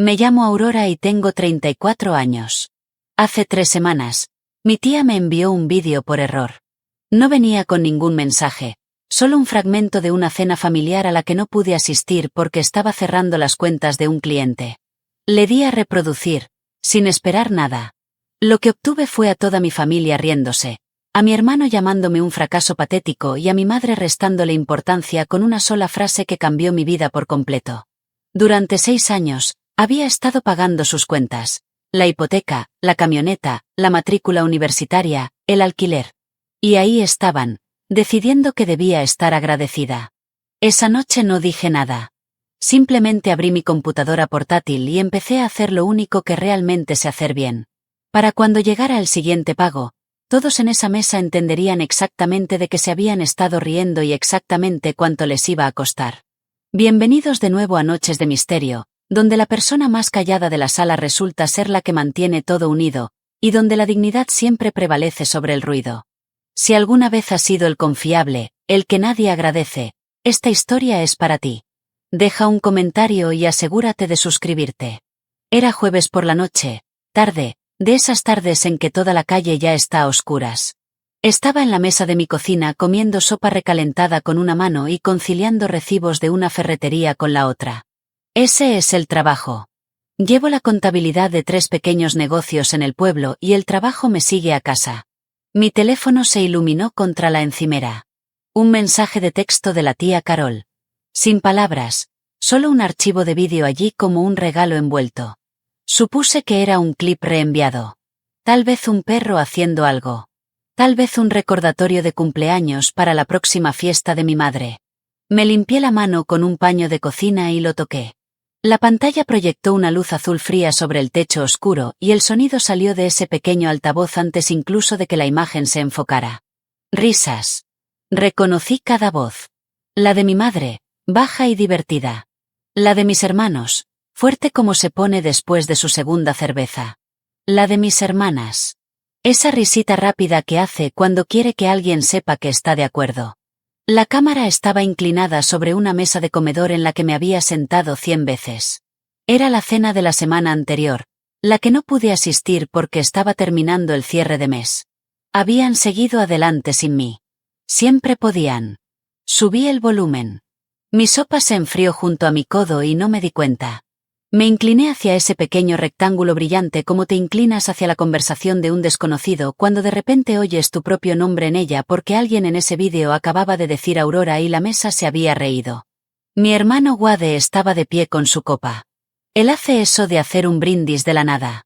Me llamo Aurora y tengo 34 años. Hace 3 semanas, mi tía me envió un vídeo por error. No venía con ningún mensaje, solo un fragmento de una cena familiar a la que no pude asistir porque estaba cerrando las cuentas de un cliente. Le di a reproducir, sin esperar nada. Lo que obtuve fue a toda mi familia riéndose, a mi hermano llamándome un fracaso patético y a mi madre restándole importancia con una sola frase que cambió mi vida por completo. Durante 6 años, había estado pagando sus cuentas, la hipoteca, la camioneta, la matrícula universitaria, el alquiler. Y ahí estaban, decidiendo que debía estar agradecida. Esa noche no dije nada. Simplemente abrí mi computadora portátil y empecé a hacer lo único que realmente sé hacer bien. Para cuando llegara el siguiente pago, todos en esa mesa entenderían exactamente de qué se habían estado riendo y exactamente cuánto les iba a costar. Bienvenidos de nuevo a Noches de Misterio, donde la persona más callada de la sala resulta ser la que mantiene todo unido, y donde la dignidad siempre prevalece sobre el ruido. Si alguna vez has sido el confiable, el que nadie agradece, esta historia es para ti. Deja un comentario y asegúrate de suscribirte. Era jueves por la noche, tarde, de esas tardes en que toda la calle ya está a oscuras. Estaba en la mesa de mi cocina comiendo sopa recalentada con una mano y conciliando recibos de una ferretería con la otra. Ese es el trabajo. Llevo la contabilidad de 3 pequeños negocios en el pueblo y el trabajo me sigue a casa. Mi teléfono se iluminó contra la encimera. Un mensaje de texto de la tía Carol. Sin palabras, solo un archivo de vídeo allí como un regalo envuelto. Supuse que era un clip reenviado. Tal vez un perro haciendo algo. Tal vez un recordatorio de cumpleaños para la próxima fiesta de mi madre. Me limpié la mano con un paño de cocina y lo toqué. La pantalla proyectó una luz azul fría sobre el techo oscuro y el sonido salió de ese pequeño altavoz antes incluso de que la imagen se enfocara. Risas. Reconocí cada voz. La de mi madre, baja y divertida. La de mis hermanos, fuerte como se pone después de su segunda cerveza. La de mis hermanas. Esa risita rápida que hace cuando quiere que alguien sepa que está de acuerdo. La cámara estaba inclinada sobre una mesa de comedor en la que me había sentado 100 veces. Era la cena de la semana anterior, la que no pude asistir porque estaba terminando el cierre de mes. Habían seguido adelante sin mí. Siempre podían. Subí el volumen. Mi sopa se enfrió junto a mi codo y no me di cuenta. Me incliné hacia ese pequeño rectángulo brillante como te inclinas hacia la conversación de un desconocido cuando de repente oyes tu propio nombre en ella porque alguien en ese vídeo acababa de decir Aurora y la mesa se había reído. Mi hermano Wade estaba de pie con su copa. Él hace eso de hacer un brindis de la nada.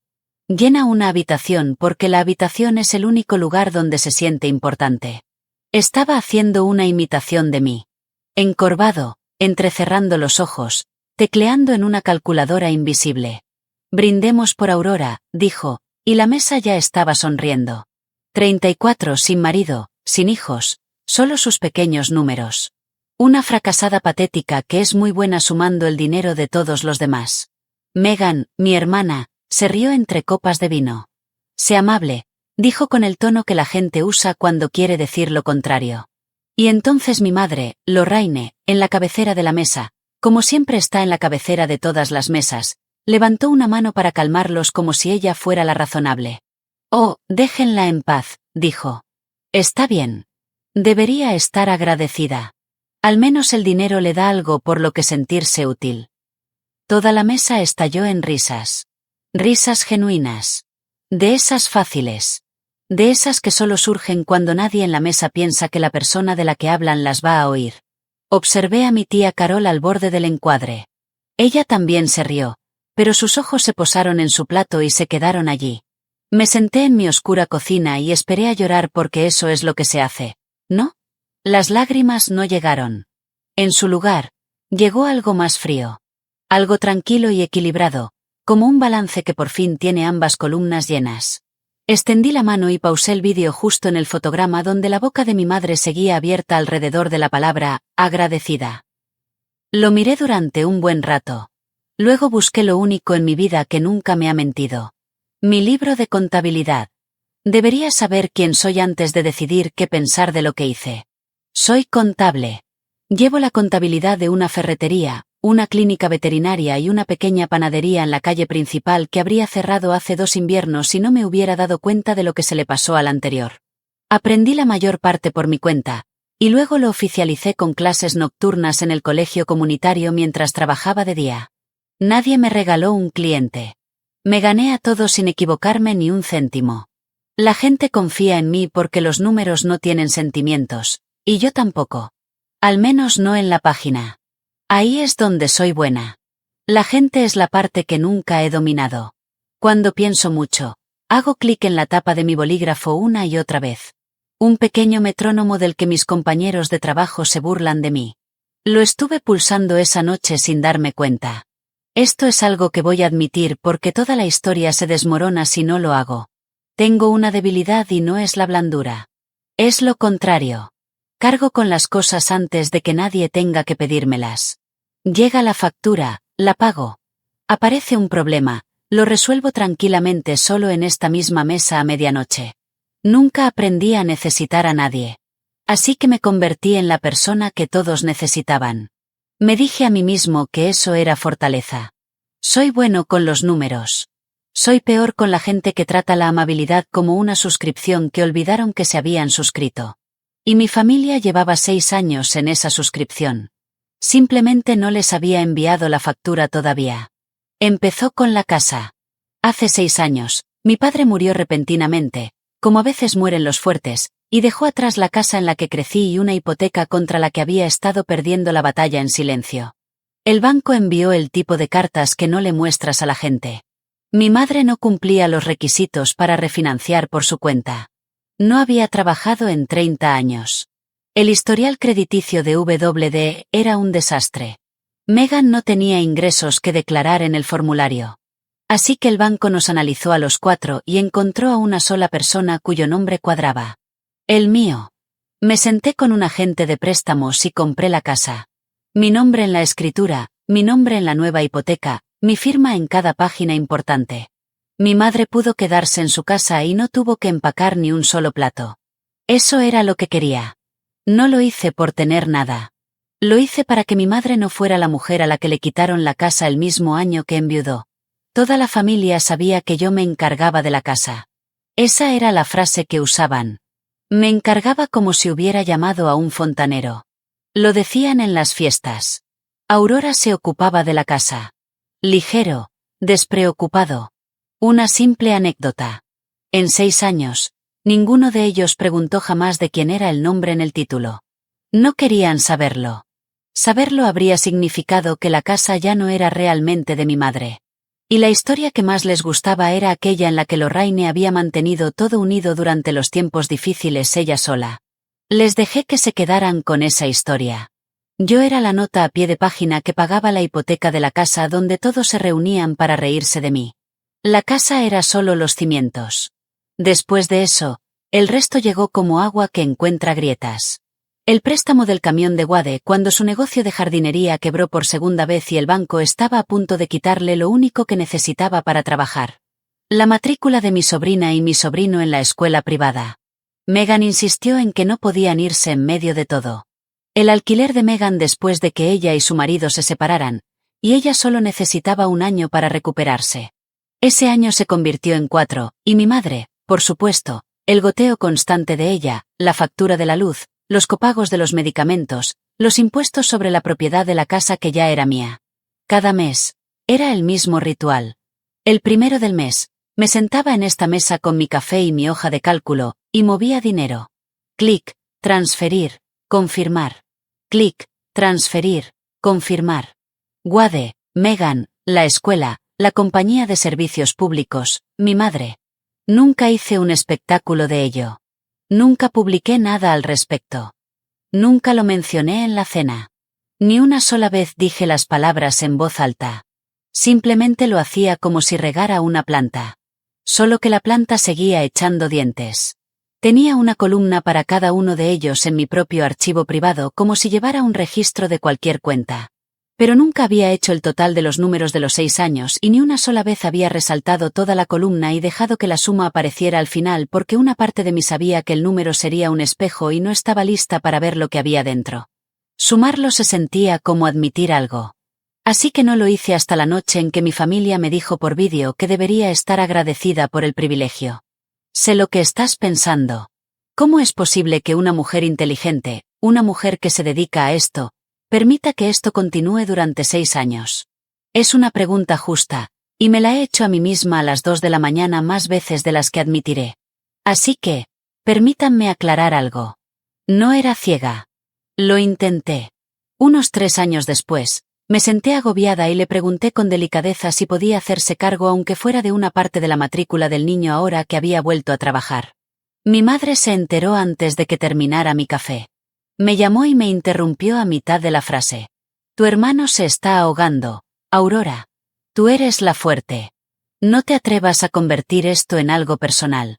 Llena una habitación porque la habitación es el único lugar donde se siente importante. Estaba haciendo una imitación de mí. Encorvado, entrecerrando los ojos, tecleando en una calculadora invisible. Brindemos por Aurora, dijo, y la mesa ya estaba sonriendo. 34 sin marido, sin hijos, solo sus pequeños números. Una fracasada patética que es muy buena sumando el dinero de todos los demás. Megan, mi hermana, se rió entre copas de vino. Sé amable, dijo con el tono que la gente usa cuando quiere decir lo contrario. Y entonces mi madre, Lorraine, en la cabecera de la mesa, como siempre está en la cabecera de todas las mesas, levantó una mano para calmarlos como si ella fuera la razonable. Oh, déjenla en paz, dijo. Está bien. Debería estar agradecida. Al menos el dinero le da algo por lo que sentirse útil. Toda la mesa estalló en risas. Risas genuinas. De esas fáciles. De esas que solo surgen cuando nadie en la mesa piensa que la persona de la que hablan las va a oír. Observé a mi tía Carol al borde del encuadre. Ella también se rió, pero sus ojos se posaron en su plato y se quedaron allí. Me senté en mi oscura cocina y esperé a llorar porque eso es lo que se hace, ¿no? Las lágrimas no llegaron. En su lugar, llegó algo más frío. Algo tranquilo y equilibrado, como un balance que por fin tiene ambas columnas llenas. Extendí la mano y pausé el vídeo justo en el fotograma donde la boca de mi madre seguía abierta alrededor de la palabra, agradecida. Lo miré durante un buen rato. Luego busqué lo único en mi vida que nunca me ha mentido. Mi libro de contabilidad. Debería saber quién soy antes de decidir qué pensar de lo que hice. Soy contable. Llevo la contabilidad de una ferretería, una clínica veterinaria y una pequeña panadería en la calle principal que habría cerrado hace 2 inviernos si no me hubiera dado cuenta de lo que se le pasó al anterior. Aprendí la mayor parte por mi cuenta, y luego lo oficialicé con clases nocturnas en el colegio comunitario mientras trabajaba de día. Nadie me regaló un cliente. Me gané a todos sin equivocarme ni un céntimo. La gente confía en mí porque los números no tienen sentimientos, y yo tampoco. Al menos no en la página. Ahí es donde soy buena. La gente es la parte que nunca he dominado. Cuando pienso mucho, hago clic en la tapa de mi bolígrafo una y otra vez. Un pequeño metrónomo del que mis compañeros de trabajo se burlan de mí. Lo estuve pulsando esa noche sin darme cuenta. Esto es algo que voy a admitir porque toda la historia se desmorona si no lo hago. Tengo una debilidad y no es la blandura. Es lo contrario. Cargo con las cosas antes de que nadie tenga que pedírmelas. Llega la factura, la pago. Aparece un problema, lo resuelvo tranquilamente solo en esta misma mesa a medianoche. Nunca aprendí a necesitar a nadie. Así que me convertí en la persona que todos necesitaban. Me dije a mí mismo que eso era fortaleza. Soy bueno con los números. Soy peor con la gente que trata la amabilidad como una suscripción que olvidaron que se habían suscrito. Y mi familia llevaba 6 años en esa suscripción. Simplemente no les había enviado la factura todavía. Empezó con la casa. Hace 6 años, mi padre murió repentinamente, como a veces mueren los fuertes, y dejó atrás la casa en la que crecí y una hipoteca contra la que había estado perdiendo la batalla en silencio. El banco envió el tipo de cartas que no le muestras a la gente. Mi madre no cumplía los requisitos para refinanciar por su cuenta. No había trabajado en 30 años. El historial crediticio de WD era un desastre. Megan no tenía ingresos que declarar en el formulario. Así que el banco nos analizó a los 4 y encontró a una sola persona cuyo nombre cuadraba. El mío. Me senté con un agente de préstamos y compré la casa. Mi nombre en la escritura, mi nombre en la nueva hipoteca, mi firma en cada página importante. Mi madre pudo quedarse en su casa y no tuvo que empacar ni un solo plato. Eso era lo que quería. No lo hice por tener nada. Lo hice para que mi madre no fuera la mujer a la que le quitaron la casa el mismo año que enviudó. Toda la familia sabía que yo me encargaba de la casa. Esa era la frase que usaban. Me encargaba como si hubiera llamado a un fontanero. Lo decían en las fiestas. Aurora se ocupaba de la casa. Ligero, despreocupado. Una simple anécdota. En 6 años, ninguno de ellos preguntó jamás de quién era el nombre en el título. No querían saberlo. Saberlo habría significado que la casa ya no era realmente de mi madre. Y la historia que más les gustaba era aquella en la que Lorraine había mantenido todo unido durante los tiempos difíciles ella sola. Les dejé que se quedaran con esa historia. Yo era la nota a pie de página que pagaba la hipoteca de la casa donde todos se reunían para reírse de mí. La casa era solo los cimientos. Después de eso, el resto llegó como agua que encuentra grietas. El préstamo del camión de Wade cuando su negocio de jardinería quebró por segunda vez y el banco estaba a punto de quitarle lo único que necesitaba para trabajar. La matrícula de mi sobrina y mi sobrino en la escuela privada. Megan insistió en que no podían irse en medio de todo. El alquiler de Megan después de que ella y su marido se separaran, y ella solo necesitaba 1 año para recuperarse. Ese año se convirtió en 4, y mi madre, por supuesto, el goteo constante de ella, la factura de la luz, los copagos de los medicamentos, los impuestos sobre la propiedad de la casa que ya era mía. Cada mes, era el mismo ritual. El primero del mes, me sentaba en esta mesa con mi café y mi hoja de cálculo, y movía dinero. Clic, transferir, confirmar. Clic, transferir, confirmar. Wade, Megan, la escuela, la compañía de servicios públicos, mi madre. Nunca hice un espectáculo de ello. Nunca publiqué nada al respecto. Nunca lo mencioné en la cena. Ni una sola vez dije las palabras en voz alta. Simplemente lo hacía como si regara una planta. Solo que la planta seguía echando dientes. Tenía una columna para cada uno de ellos en mi propio archivo privado como si llevara un registro de cualquier cuenta. Pero nunca había hecho el total de los números de los 6 años y ni una sola vez había resaltado toda la columna y dejado que la suma apareciera al final porque una parte de mí sabía que el número sería un espejo y no estaba lista para ver lo que había dentro. Sumarlo se sentía como admitir algo. Así que no lo hice hasta la noche en que mi familia me dijo por vídeo que debería estar agradecida por el privilegio. Sé lo que estás pensando. ¿Cómo es posible que una mujer inteligente, una mujer que se dedica a esto, permita que esto continúe durante 6 años? Es una pregunta justa, y me la he hecho a mí misma a las 2 de la mañana más veces de las que admitiré. Así que, permítanme aclarar algo. No era ciega. Lo intenté. Unos 3 años después, me senté agobiada y le pregunté con delicadeza si podía hacerse cargo aunque fuera de una parte de la matrícula del niño ahora que había vuelto a trabajar. Mi madre se enteró antes de que terminara mi café. Me llamó y me interrumpió a mitad de la frase. Tu hermano se está ahogando, Aurora. Tú eres la fuerte. No te atrevas a convertir esto en algo personal.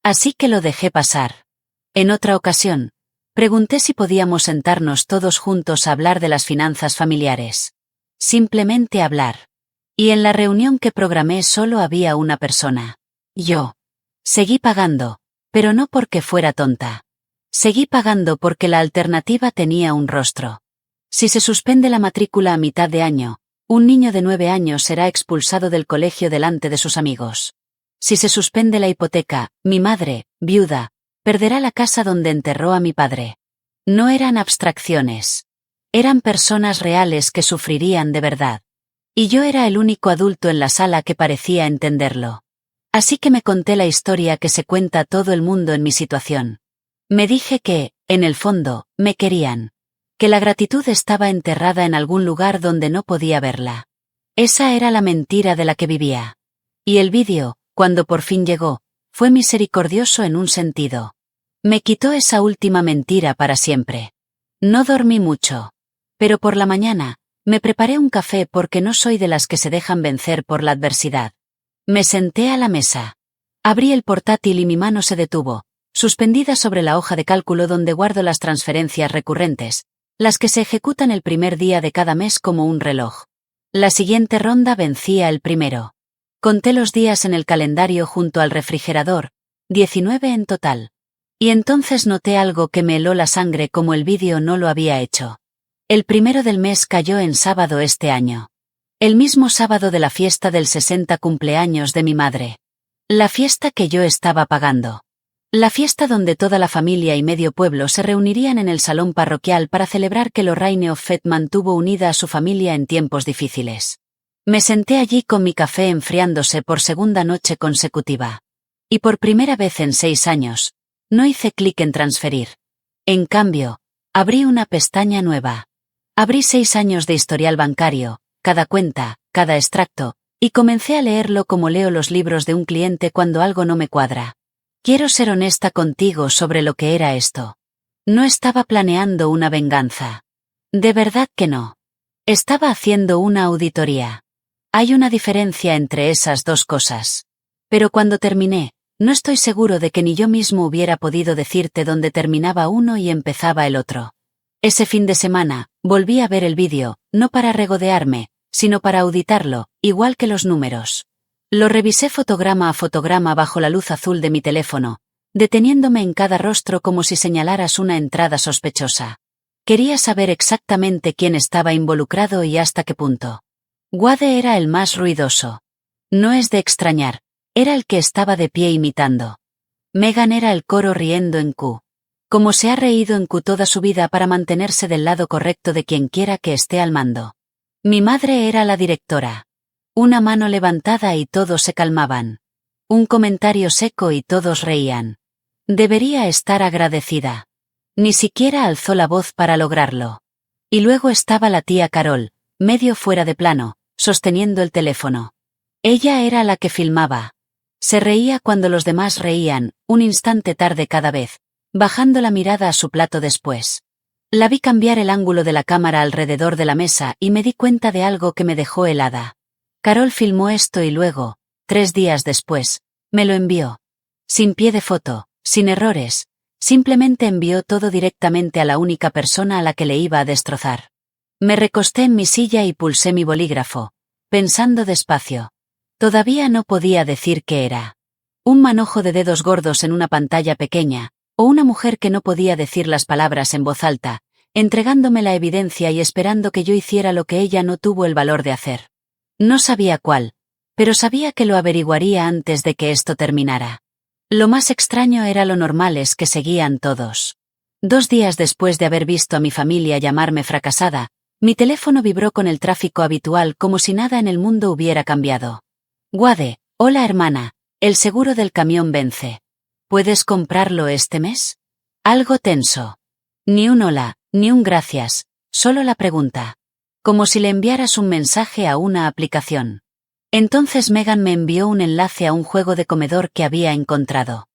Así que lo dejé pasar. En otra ocasión, pregunté si podíamos sentarnos todos juntos a hablar de las finanzas familiares. Simplemente hablar. Y en la reunión que programé solo había una persona. Yo. Seguí pagando, pero no porque fuera tonta. Seguí pagando porque la alternativa tenía un rostro. Si se suspende la matrícula a mitad de año, un niño de 9 años será expulsado del colegio delante de sus amigos. Si se suspende la hipoteca, mi madre, viuda, perderá la casa donde enterró a mi padre. No eran abstracciones. Eran personas reales que sufrirían de verdad. Y yo era el único adulto en la sala que parecía entenderlo. Así que me conté la historia que se cuenta todo el mundo en mi situación. Me dije que, en el fondo, me querían. Que la gratitud estaba enterrada en algún lugar donde no podía verla. Esa era la mentira de la que vivía. Y el vídeo, cuando por fin llegó, fue misericordioso en un sentido. Me quitó esa última mentira para siempre. No dormí mucho. Pero por la mañana, me preparé un café porque no soy de las que se dejan vencer por la adversidad. Me senté a la mesa. Abrí el portátil y mi mano se detuvo, suspendida sobre la hoja de cálculo donde guardo las transferencias recurrentes, las que se ejecutan el primer día de cada mes como un reloj. La siguiente ronda vencía el primero. Conté los días en el calendario junto al refrigerador, 19 en total. Y entonces noté algo que me heló la sangre como el vídeo no lo había hecho. El primero del mes cayó en sábado este año. El mismo sábado de la fiesta del 60 cumpleaños de mi madre. La fiesta que yo estaba pagando. La fiesta donde toda la familia y medio pueblo se reunirían en el salón parroquial para celebrar que Lorraine Offet mantuvo unida a su familia en tiempos difíciles. Me senté allí con mi café enfriándose por segunda noche consecutiva. Y por primera vez en 6 años, no hice clic en transferir. En cambio, abrí una pestaña nueva. Abrí 6 años de historial bancario, cada cuenta, cada extracto, y comencé a leerlo como leo los libros de un cliente cuando algo no me cuadra. Quiero ser honesta contigo sobre lo que era esto. No estaba planeando una venganza. De verdad que no. Estaba haciendo una auditoría. Hay una diferencia entre esas dos cosas. Pero cuando terminé, no estoy seguro de que ni yo mismo hubiera podido decirte dónde terminaba uno y empezaba el otro. Ese fin de semana, volví a ver el vídeo, no para regodearme, sino para auditarlo, igual que los números. Lo revisé fotograma a fotograma bajo la luz azul de mi teléfono, deteniéndome en cada rostro como si señalaras una entrada sospechosa. Quería saber exactamente quién estaba involucrado y hasta qué punto. Wade era el más ruidoso. No es de extrañar, era el que estaba de pie imitando. Megan era el coro riendo en Q. Como se ha reído en Q toda su vida para mantenerse del lado correcto de quien quiera que esté al mando. Mi madre era la directora. Una mano levantada y todos se calmaban. Un comentario seco y todos reían. Debería estar agradecida. Ni siquiera alzó la voz para lograrlo. Y luego estaba la tía Carol, medio fuera de plano, sosteniendo el teléfono. Ella era la que filmaba. Se reía cuando los demás reían, un instante tarde cada vez, bajando la mirada a su plato después. La vi cambiar el ángulo de la cámara alrededor de la mesa y me di cuenta de algo que me dejó helada. Carol filmó esto y luego, 3 días después, me lo envió. Sin pie de foto, sin errores, simplemente envió todo directamente a la única persona a la que le iba a destrozar. Me recosté en mi silla y pulsé mi bolígrafo, pensando despacio. Todavía no podía decir qué era. Un manojo de dedos gordos en una pantalla pequeña, o una mujer que no podía decir las palabras en voz alta, entregándome la evidencia y esperando que yo hiciera lo que ella no tuvo el valor de hacer. No sabía cuál, pero sabía que lo averiguaría antes de que esto terminara. Lo más extraño era lo normales que seguían todos. 2 días después de haber visto a mi familia llamarme fracasada, mi teléfono vibró con el tráfico habitual como si nada en el mundo hubiera cambiado. Wade, hola hermana, el seguro del camión vence. ¿Puedes comprarlo este mes? Algo tenso. Ni un hola, ni un gracias, solo la pregunta. Como si le enviaras un mensaje a una aplicación. Entonces Megan me envió un enlace a un juego de comedor que había encontrado.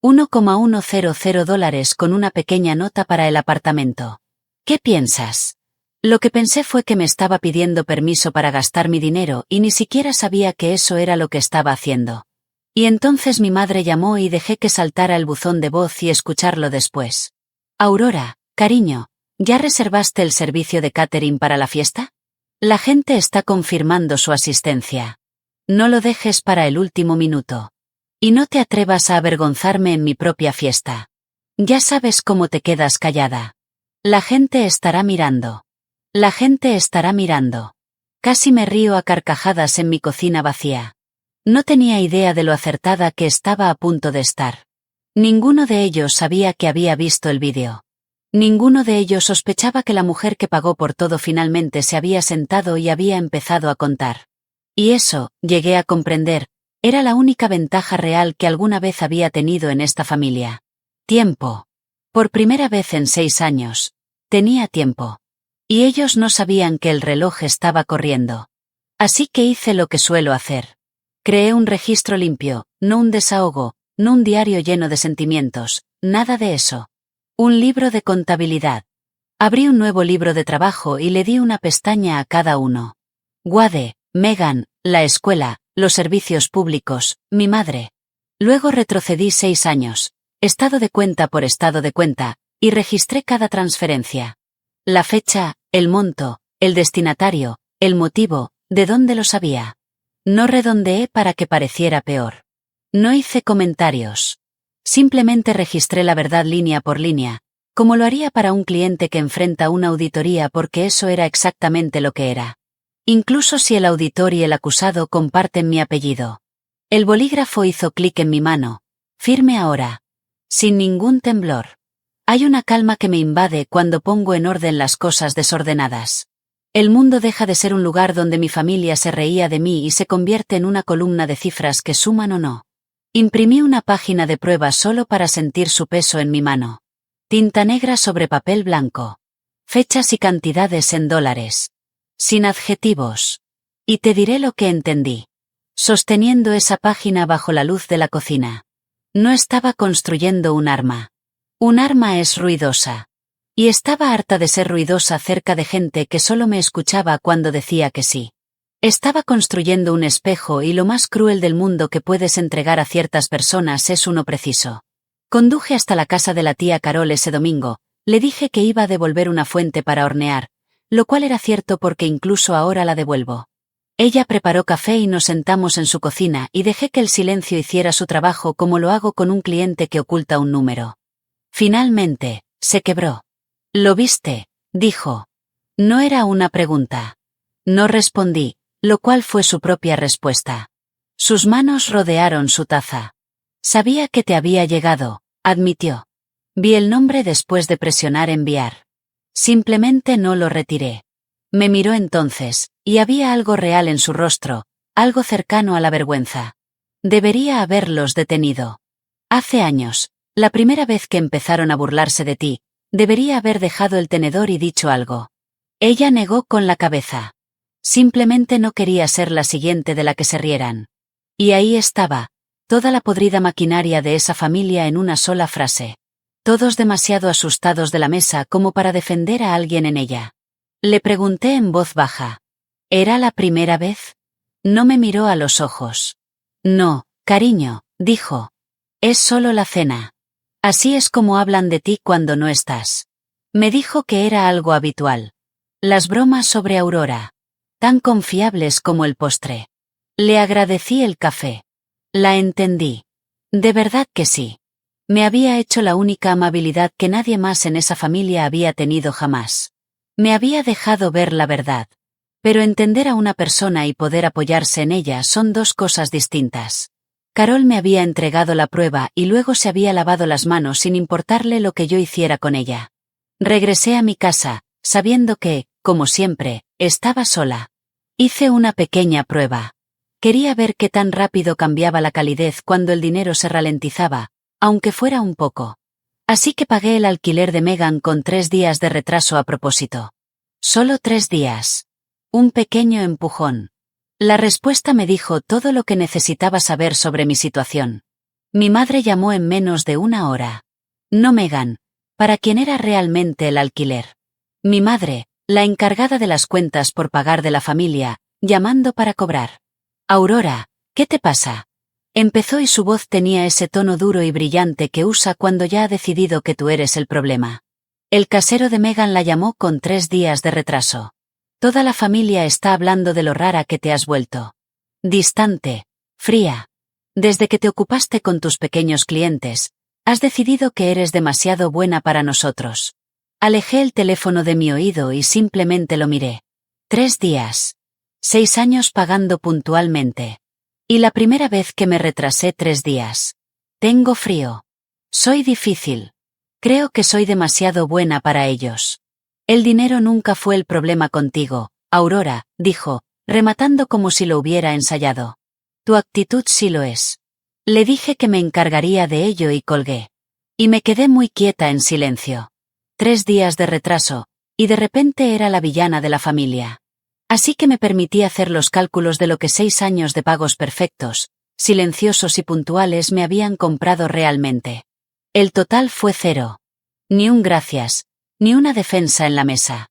$1,100 con una pequeña nota para el apartamento. ¿Qué piensas? Lo que pensé fue que me estaba pidiendo permiso para gastar mi dinero y ni siquiera sabía que eso era lo que estaba haciendo. Y entonces mi madre llamó y dejé que saltara el buzón de voz y escucharlo después. Aurora, cariño, ¿ya reservaste el servicio de catering para la fiesta? La gente está confirmando su asistencia. No lo dejes para el último minuto. Y no te atrevas a avergonzarme en mi propia fiesta. Ya sabes cómo te quedas callada. La gente estará mirando. La gente estará mirando. Casi me río a carcajadas en mi cocina vacía. No tenía idea de lo acertada que estaba a punto de estar. Ninguno de ellos sabía que había visto el vídeo. Ninguno de ellos sospechaba que la mujer que pagó por todo finalmente se había sentado y había empezado a contar. Y eso, llegué a comprender, era la única ventaja real que alguna vez había tenido en esta familia. Tiempo. Por primera vez en 6 años. Tenía tiempo. Y ellos no sabían que el reloj estaba corriendo. Así que hice lo que suelo hacer. Creé un registro limpio, no un desahogo, no un diario lleno de sentimientos, nada de eso. Un libro de contabilidad. Abrí un nuevo libro de trabajo y le di una pestaña a cada uno. Wade, Megan, la escuela, los servicios públicos, mi madre. Luego retrocedí 6 años, estado de cuenta por estado de cuenta, y registré cada transferencia. La fecha, el monto, el destinatario, el motivo, de dónde lo sabía. No redondeé para que pareciera peor. No hice comentarios. Simplemente registré la verdad línea por línea, como lo haría para un cliente que enfrenta una auditoría porque eso era exactamente lo que era. Incluso si el auditor y el acusado comparten mi apellido. El bolígrafo hizo clic en mi mano. Firme ahora. Sin ningún temblor. Hay una calma que me invade cuando pongo en orden las cosas desordenadas. El mundo deja de ser un lugar donde mi familia se reía de mí y se convierte en una columna de cifras que suman o no. Imprimí una página de prueba solo para sentir su peso en mi mano. Tinta negra sobre papel blanco. Fechas y cantidades en dólares. Sin adjetivos. Y te diré lo que entendí. Sosteniendo esa página bajo la luz de la cocina. No estaba construyendo un arma. Un arma es ruidosa. Y estaba harta de ser ruidosa cerca de gente que solo me escuchaba cuando decía que sí. Estaba construyendo un espejo y lo más cruel del mundo que puedes entregar a ciertas personas es uno preciso. Conduje hasta la casa de la tía Carol ese domingo, le dije que iba a devolver una fuente para hornear, lo cual era cierto porque incluso ahora la devuelvo. Ella preparó café y nos sentamos en su cocina y dejé que el silencio hiciera su trabajo como lo hago con un cliente que oculta un número. Finalmente, se quebró. ¿Lo viste?, dijo. No era una pregunta. No respondí, lo cual fue su propia respuesta. Sus manos rodearon su taza. Sabía que te había llegado, admitió. Vi el nombre después de presionar enviar. Simplemente no lo retiré. Me miró entonces, y había algo real en su rostro, algo cercano a la vergüenza. Debería haberlos detenido. Hace años, la primera vez que empezaron a burlarse de ti, debería haber dejado el tenedor y dicho algo. Ella negó con la cabeza. Simplemente no quería ser la siguiente de la que se rieran. Y ahí estaba, toda la podrida maquinaria de esa familia en una sola frase. Todos demasiado asustados de la mesa como para defender a alguien en ella. Le pregunté en voz baja. ¿Era la primera vez? No me miró a los ojos. No, cariño, dijo. Es solo la cena. Así es como hablan de ti cuando no estás. Me dijo que era algo habitual. Las bromas sobre Aurora. Tan confiables como el postre. Le agradecí el café. La entendí. De verdad que sí. Me había hecho la única amabilidad que nadie más en esa familia había tenido jamás. Me había dejado ver la verdad. Pero entender a una persona y poder apoyarse en ella son dos cosas distintas. Carol me había entregado la prueba y luego se había lavado las manos sin importarle lo que yo hiciera con ella. Regresé a mi casa, sabiendo que, como siempre, estaba sola. Hice una pequeña prueba. Quería ver qué tan rápido cambiaba la calidez cuando el dinero se ralentizaba, aunque fuera un poco. Así que pagué el alquiler de Megan con 3 días de retraso a propósito. Solo 3 días. Un pequeño empujón. La respuesta me dijo todo lo que necesitaba saber sobre mi situación. Mi madre llamó en menos de 1 hora. No Megan, para quien era realmente el alquiler. Mi madre, la encargada de las cuentas por pagar de la familia, llamando para cobrar. Aurora, ¿qué te pasa? Empezó y su voz tenía ese tono duro y brillante que usa cuando ya ha decidido que tú eres el problema. El casero de Megan la llamó con 3 días de retraso. Toda la familia está hablando de lo rara que te has vuelto. Distante, fría. Desde que te ocupaste con tus pequeños clientes, has decidido que eres demasiado buena para nosotros. Alejé el teléfono de mi oído y simplemente lo miré. 3 días. 6 años pagando puntualmente. Y la primera vez que me retrasé 3 días. Tengo frío. Soy difícil. Creo que soy demasiado buena para ellos. El dinero nunca fue el problema contigo, Aurora, dijo, rematando como si lo hubiera ensayado. Tu actitud sí lo es. Le dije que me encargaría de ello y colgué. Y me quedé muy quieta en silencio. 3 días de retraso, y de repente era la villana de la familia. Así que me permití hacer los cálculos de lo que 6 años de pagos perfectos, silenciosos y puntuales me habían comprado realmente. El total fue 0. Ni un gracias, ni una defensa en la mesa.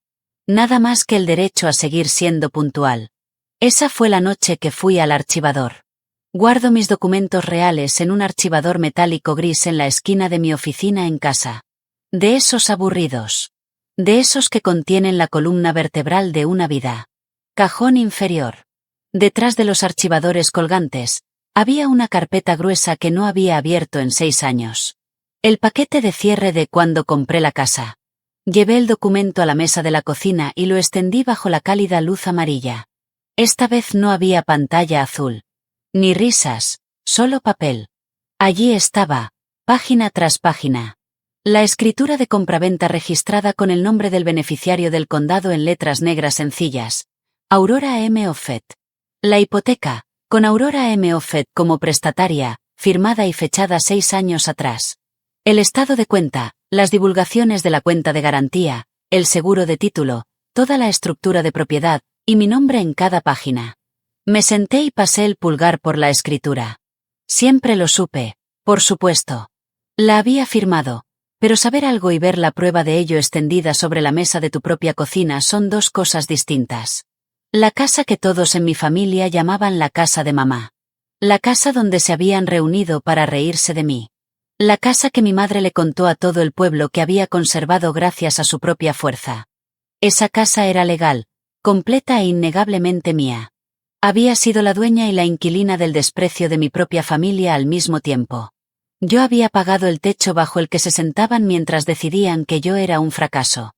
Nada más que el derecho a seguir siendo puntual. Esa fue la noche que fui al archivador. Guardo mis documentos reales en un archivador metálico gris en la esquina de mi oficina en casa. De esos aburridos. De esos que contienen la columna vertebral de una vida. Cajón inferior. Detrás de los archivadores colgantes, había una carpeta gruesa que no había abierto en 6 años. El paquete de cierre de cuando compré la casa. Llevé el documento a la mesa de la cocina y lo extendí bajo la cálida luz amarilla. Esta vez no había pantalla azul. Ni risas, solo papel. Allí estaba, página tras página. La escritura de compraventa registrada con el nombre del beneficiario del condado en letras negras sencillas. Aurora M. Offet. La hipoteca, con Aurora M. Offet como prestataria, firmada y fechada 6 años atrás. El estado de cuenta, las divulgaciones de la cuenta de garantía, el seguro de título, toda la estructura de propiedad, y mi nombre en cada página. Me senté y pasé el pulgar por la escritura. Siempre lo supe, por supuesto. La había firmado, pero saber algo y ver la prueba de ello extendida sobre la mesa de tu propia cocina son dos cosas distintas. La casa que todos en mi familia llamaban la casa de mamá. La casa donde se habían reunido para reírse de mí. La casa que mi madre le contó a todo el pueblo que había conservado gracias a su propia fuerza. Esa casa era legal, completa e innegablemente mía. Había sido la dueña y la inquilina del desprecio de mi propia familia al mismo tiempo. Yo había pagado el techo bajo el que se sentaban mientras decidían que yo era un fracaso.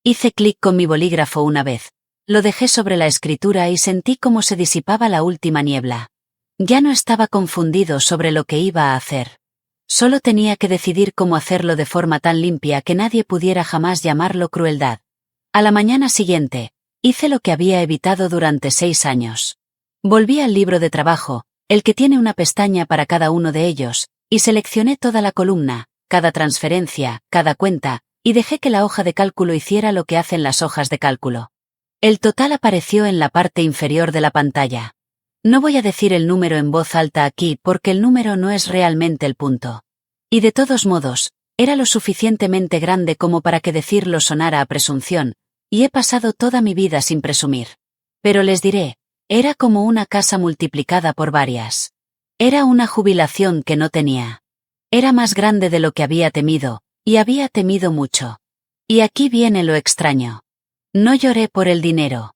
Hice clic con mi bolígrafo una vez. Lo dejé sobre la escritura y sentí cómo se disipaba la última niebla. Ya no estaba confundido sobre lo que iba a hacer. Solo tenía que decidir cómo hacerlo de forma tan limpia que nadie pudiera jamás llamarlo crueldad. A la mañana siguiente, hice lo que había evitado durante 6 años. Volví al libro de trabajo, el que tiene una pestaña para cada uno de ellos, y seleccioné toda la columna, cada transferencia, cada cuenta, y dejé que la hoja de cálculo hiciera lo que hacen las hojas de cálculo. El total apareció en la parte inferior de la pantalla. No voy a decir el número en voz alta aquí porque el número no es realmente el punto. Y de todos modos, era lo suficientemente grande como para que decirlo sonara a presunción, y he pasado toda mi vida sin presumir. Pero les diré, era como una casa multiplicada por varias. Era una jubilación que no tenía. Era más grande de lo que había temido, y había temido mucho. Y aquí viene lo extraño. No lloré por el dinero.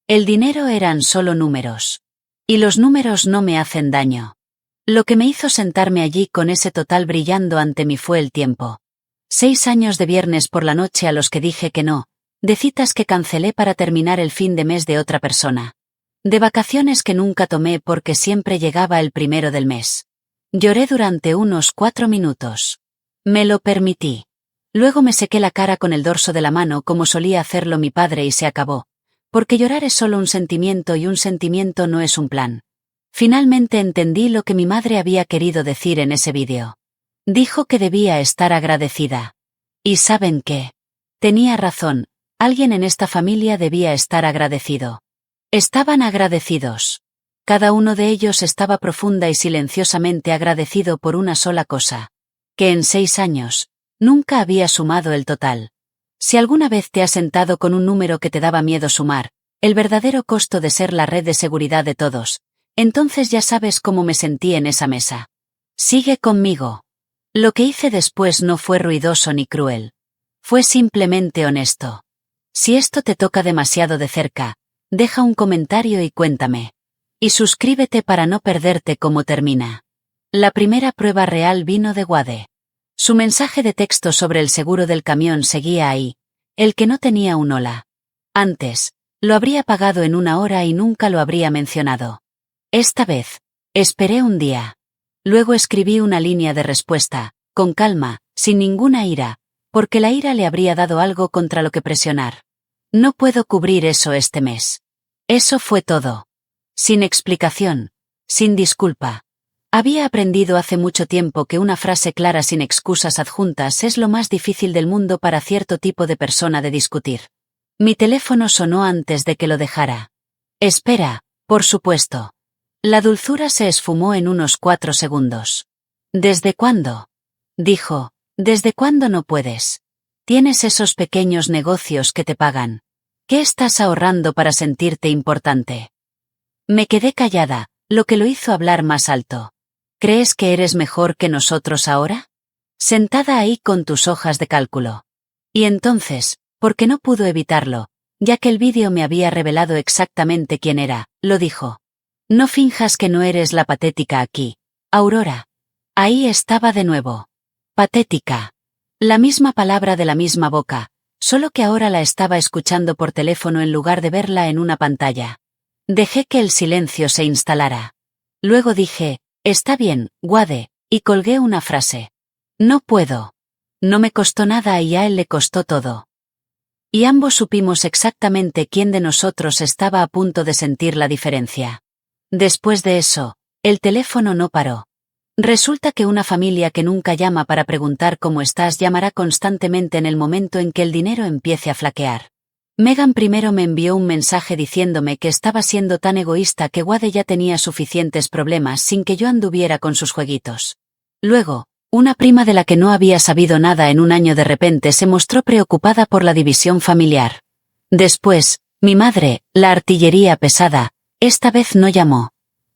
El dinero eran solo números. Y los números no me hacen daño. Lo que me hizo sentarme allí con ese total brillando ante mí fue el tiempo. 6 años de viernes por la noche a los que dije que no, de citas que cancelé para terminar el fin de mes de otra persona. De vacaciones que nunca tomé porque siempre llegaba el primero del mes. Lloré durante unos 4 minutos. Me lo permití. Luego me sequé la cara con el dorso de la mano como solía hacerlo mi padre y se acabó. Porque llorar es solo un sentimiento y un sentimiento no es un plan. Finalmente entendí lo que mi madre había querido decir en ese vídeo. Dijo que debía estar agradecida. ¿Y saben qué? Tenía razón, alguien en esta familia debía estar agradecido. Estaban agradecidos. Cada uno de ellos estaba profunda y silenciosamente agradecido por una sola cosa. Que en 6 años, nunca había sumado el total. Si alguna vez te has sentado con un número que te daba miedo sumar, el verdadero costo de ser la red de seguridad de todos, entonces ya sabes cómo me sentí en esa mesa. Sigue conmigo. Lo que hice después no fue ruidoso ni cruel. Fue simplemente honesto. Si esto te toca demasiado de cerca, deja un comentario y cuéntame. Y suscríbete para no perderte cómo termina. La primera prueba real vino de Wade. Su mensaje de texto sobre el seguro del camión seguía ahí, el que no tenía un hola. Antes, lo habría pagado en 1 hora y nunca lo habría mencionado. Esta vez, esperé un día. Luego escribí una línea de respuesta, con calma, sin ninguna ira, porque la ira le habría dado algo contra lo que presionar. No puedo cubrir eso este mes. Eso fue todo. Sin explicación, sin disculpa. Había aprendido hace mucho tiempo que una frase clara sin excusas adjuntas es lo más difícil del mundo para cierto tipo de persona de discutir. Mi teléfono sonó antes de que lo dejara. Espera, por supuesto. La dulzura se esfumó en unos 4 segundos. ¿Desde cuándo? Dijo, ¿desde cuándo no puedes? Tienes esos pequeños negocios que te pagan. ¿Qué estás ahorrando para sentirte importante? Me quedé callada, lo que lo hizo hablar más alto. ¿Crees que eres mejor que nosotros ahora? Sentada ahí con tus hojas de cálculo. Y entonces, porque no pudo evitarlo, ya que el vídeo me había revelado exactamente quién era, lo dijo. No finjas que no eres la patética aquí, Aurora. Ahí estaba de nuevo. Patética. La misma palabra de la misma boca, solo que ahora la estaba escuchando por teléfono en lugar de verla en una pantalla. Dejé que el silencio se instalara. Luego dije, está bien, Wade, y colgué una frase. No puedo. No me costó nada y a él le costó todo. Y ambos supimos exactamente quién de nosotros estaba a punto de sentir la diferencia. Después de eso, el teléfono no paró. Resulta que una familia que nunca llama para preguntar cómo estás llamará constantemente en el momento en que el dinero empiece a flaquear. Megan primero me envió un mensaje diciéndome que estaba siendo tan egoísta que Wade ya tenía suficientes problemas sin que yo anduviera con sus jueguitos. Luego, una prima de la que no había sabido nada en un año de repente se mostró preocupada por la división familiar. Después, mi madre, la artillería pesada, esta vez no llamó.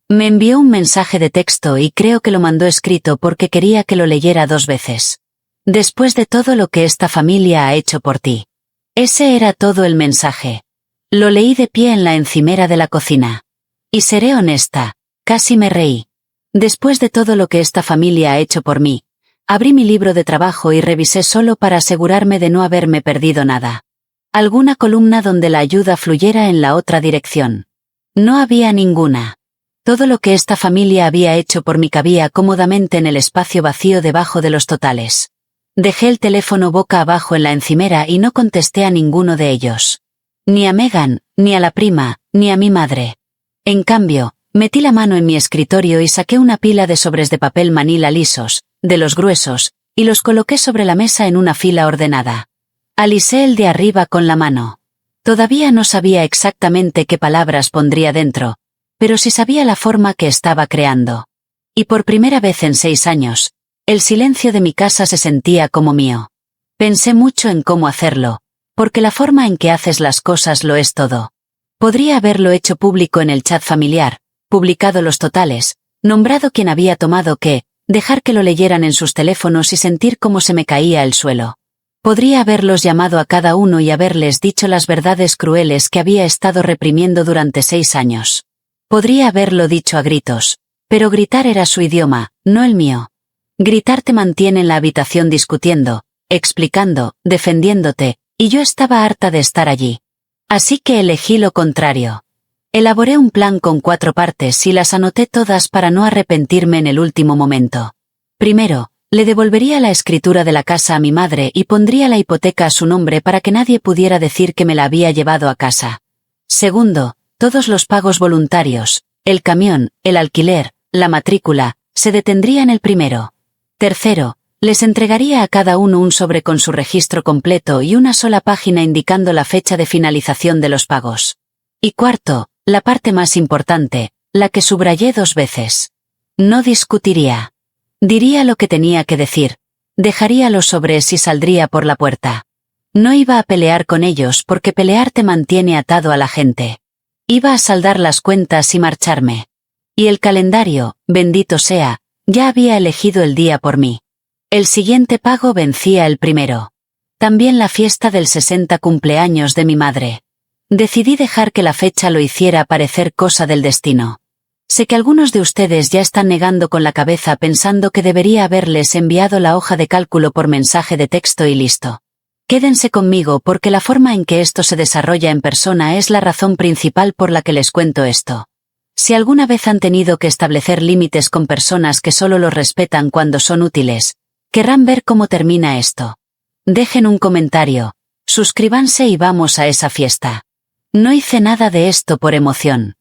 Me envió un mensaje de texto y creo que lo mandó escrito porque quería que lo leyera 2 veces. Después de todo lo que esta familia ha hecho por ti. Ese era todo el mensaje. Lo leí de pie en la encimera de la cocina. Y seré honesta, casi me reí. Después de todo lo que esta familia ha hecho por mí, abrí mi libro de trabajo y revisé solo para asegurarme de no haberme perdido nada. Alguna columna donde la ayuda fluyera en la otra dirección. No había ninguna. Todo lo que esta familia había hecho por mí cabía cómodamente en el espacio vacío debajo de los totales. Dejé el teléfono boca abajo en la encimera y no contesté a ninguno de ellos. Ni a Megan, ni a la prima, ni a mi madre. En cambio, metí la mano en mi escritorio y saqué una pila de sobres de papel manila lisos, de los gruesos, y los coloqué sobre la mesa en una fila ordenada. Alisé el de arriba con la mano. Todavía no sabía exactamente qué palabras pondría dentro, pero sí sabía la forma que estaba creando. Y por primera vez en 6 años, el silencio de mi casa se sentía como mío. Pensé mucho en cómo hacerlo, porque la forma en que haces las cosas lo es todo. Podría haberlo hecho público en el chat familiar, publicado los totales, nombrado quien había tomado qué, dejar que lo leyeran en sus teléfonos y sentir cómo se me caía el suelo. Podría haberlos llamado a cada uno y haberles dicho las verdades crueles que había estado reprimiendo durante 6 años. Podría haberlo dicho a gritos, pero gritar era su idioma, no el mío. Gritar te mantiene en la habitación discutiendo, explicando, defendiéndote, y yo estaba harta de estar allí. Así que elegí lo contrario. Elaboré un plan con 4 partes y las anoté todas para no arrepentirme en el último momento. Primero, le devolvería la escritura de la casa a mi madre y pondría la hipoteca a su nombre para que nadie pudiera decir que me la había llevado a casa. Segundo, todos los pagos voluntarios, el camión, el alquiler, la matrícula, se detendrían el primero. Tercero, les entregaría a cada uno un sobre con su registro completo y una sola página indicando la fecha de finalización de los pagos. Y cuarto, la parte más importante, la que subrayé 2 veces. No discutiría. Diría lo que tenía que decir, dejaría los sobres y saldría por la puerta. No iba a pelear con ellos porque pelear te mantiene atado a la gente. Iba a saldar las cuentas y marcharme. Y el calendario, bendito sea, ya había elegido el día por mí. El siguiente pago vencía el primero. También la fiesta del 60 cumpleaños de mi madre. Decidí dejar que la fecha lo hiciera parecer cosa del destino. Sé que algunos de ustedes ya están negando con la cabeza pensando que debería haberles enviado la hoja de cálculo por mensaje de texto y listo. Quédense conmigo porque la forma en que esto se desarrolla en persona es la razón principal por la que les cuento esto. Si alguna vez han tenido que establecer límites con personas que solo los respetan cuando son útiles, querrán ver cómo termina esto. Dejen un comentario, suscríbanse y vamos a esa fiesta. No hice nada de esto por emoción.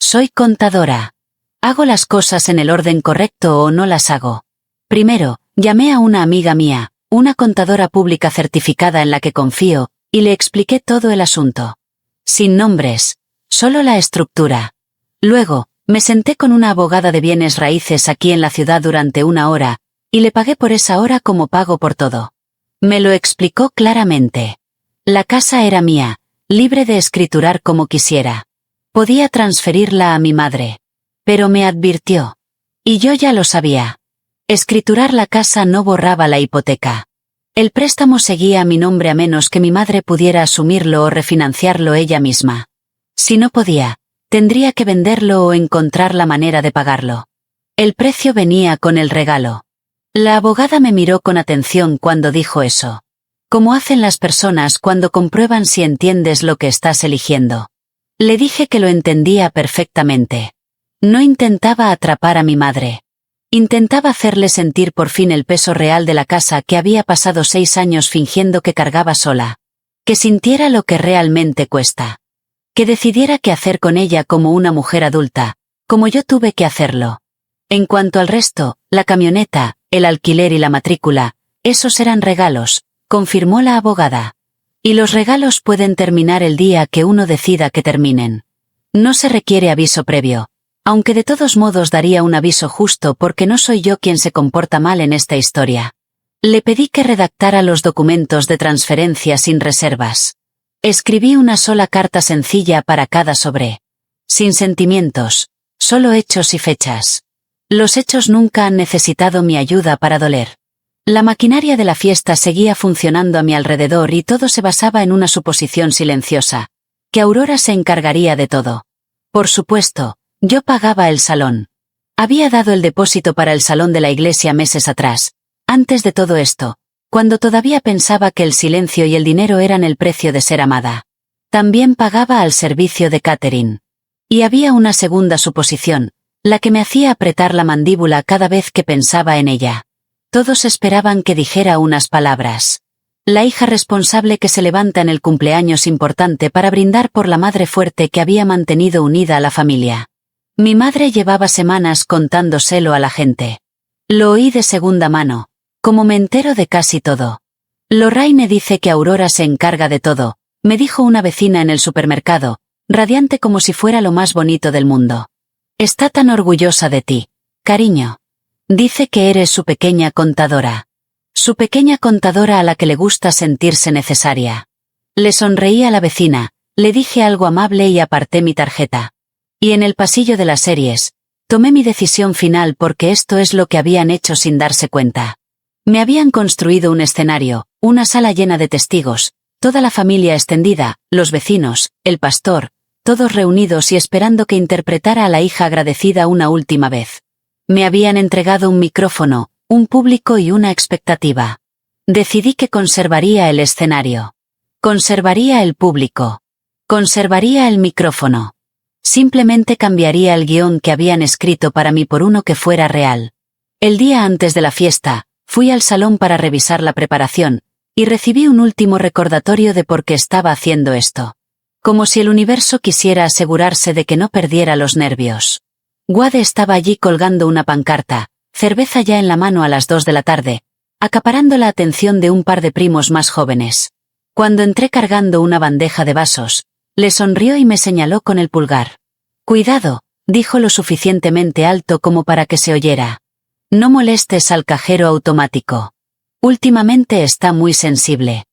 Soy contadora. ¿Hago las cosas en el orden correcto o no las hago? Primero, llamé a una amiga mía, una contadora pública certificada en la que confío, y le expliqué todo el asunto. Sin nombres, solo la estructura. Luego, me senté con una abogada de bienes raíces aquí en la ciudad durante 1 hora, y le pagué por esa hora como pago por todo. Me lo explicó claramente. La casa era mía, libre de escriturar como quisiera. Podía transferirla a mi madre. Pero me advirtió. Y yo ya lo sabía. Escriturar la casa no borraba la hipoteca. El préstamo seguía a mi nombre a menos que mi madre pudiera asumirlo o refinanciarlo ella misma. Si no podía, tendría que venderlo o encontrar la manera de pagarlo. El precio venía con el regalo. La abogada me miró con atención cuando dijo eso. Como hacen las personas cuando comprueban si entiendes lo que estás eligiendo. Le dije que lo entendía perfectamente. No intentaba atrapar a mi madre. Intentaba hacerle sentir por fin el peso real de la casa que había pasado 6 años fingiendo que cargaba sola. Que sintiera lo que realmente cuesta. Que decidiera qué hacer con ella como una mujer adulta, como yo tuve que hacerlo. En cuanto al resto, la camioneta, el alquiler y la matrícula, esos eran regalos, confirmó la abogada. Y los regalos pueden terminar el día que uno decida que terminen. No se requiere aviso previo. Aunque de todos modos daría un aviso justo porque no soy yo quien se comporta mal en esta historia. Le pedí que redactara los documentos de transferencia sin reservas. Escribí una sola carta sencilla para cada sobre. Sin sentimientos, solo hechos y fechas. Los hechos nunca han necesitado mi ayuda para doler. La maquinaria de la fiesta seguía funcionando a mi alrededor y todo se basaba en una suposición silenciosa, que Aurora se encargaría de todo. Por supuesto, yo pagaba el salón. Había dado el depósito para el salón de la iglesia meses atrás, antes de todo esto, cuando todavía pensaba que el silencio y el dinero eran el precio de ser amada. También pagaba al servicio de catering. Y había una segunda suposición, la que me hacía apretar la mandíbula cada vez que pensaba en ella. Todos esperaban que dijera unas palabras. La hija responsable que se levanta en el cumpleaños importante para brindar por la madre fuerte que había mantenido unida a la familia. Mi madre llevaba semanas contándoselo a la gente. Lo oí de segunda mano, como me entero de casi todo. Lorraine dice que Aurora se encarga de todo, me dijo una vecina en el supermercado, radiante como si fuera lo más bonito del mundo. Está tan orgullosa de ti, cariño. Dice que eres su pequeña contadora. Su pequeña contadora a la que le gusta sentirse necesaria. Le sonreí a la vecina, le dije algo amable y aparté mi tarjeta. Y en el pasillo de las series, tomé mi decisión final porque esto es lo que habían hecho sin darse cuenta. Me habían construido un escenario, una sala llena de testigos, toda la familia extendida, los vecinos, el pastor, todos reunidos y esperando que interpretara a la hija agradecida una última vez. Me habían entregado un micrófono, un público y una expectativa. Decidí que conservaría el escenario. Conservaría el público. Conservaría el micrófono. Simplemente cambiaría el guión que habían escrito para mí por uno que fuera real. El día antes de la fiesta, fui al salón para revisar la preparación, y recibí un último recordatorio de por qué estaba haciendo esto. Como si el universo quisiera asegurarse de que no perdiera los nervios. Wade estaba allí colgando una pancarta, cerveza ya en la mano a las 2 de la tarde, acaparando la atención de un par de primos más jóvenes. Cuando entré cargando una bandeja de vasos, le sonrió y me señaló con el pulgar. «Cuidado», dijo lo suficientemente alto como para que se oyera. «No molestes al cajero automático. Últimamente está muy sensible».